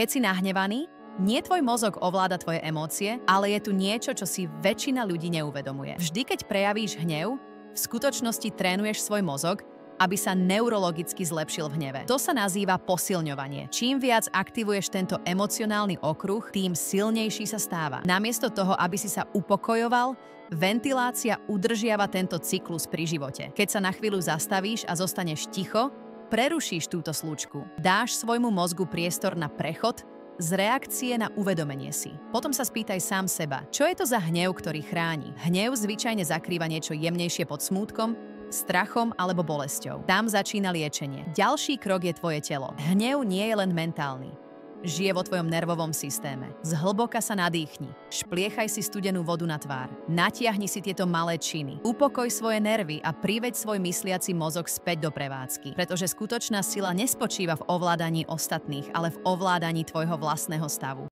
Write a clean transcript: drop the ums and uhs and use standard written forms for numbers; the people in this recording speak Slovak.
Keď si nahnevaný, nie tvoj mozog ovláda tvoje emócie, ale je tu niečo, čo si väčšina ľudí neuvedomuje. Vždy, keď prejavíš hnev, v skutočnosti trénuješ svoj mozog, aby sa neurologicky zlepšil v hneve. To sa nazýva posilňovanie. Čím viac aktivuješ tento emocionálny okruh, tým silnejší sa stáva. Namiesto toho, aby si sa upokojoval, ventilácia udržiava tento cyklus pri živote. Keď sa na chvíľu zastavíš a zostaneš ticho, prerušíš túto slučku. Dáš svojmu mozgu priestor na prechod z reakcie na uvedomenie si. Potom sa spýtaj sám seba, čo je to za hnev, ktorý chráni. Hnev zvyčajne zakrýva niečo jemnejšie pod smútkom, strachom alebo bolesťou. Tam začína liečenie. Ďalší krok je tvoje telo. Hnev nie je len mentálny. Žije vo tvojom nervovom systéme. Zhlboka sa nadýchni. Špliechaj si studenú vodu na tvár. Natiahni si tieto malé činy. Upokoj svoje nervy a priveď svoj mysliaci mozog späť do prevádzky. Pretože skutočná sila nespočíva v ovládaní ostatných, ale v ovládaní tvojho vlastného stavu.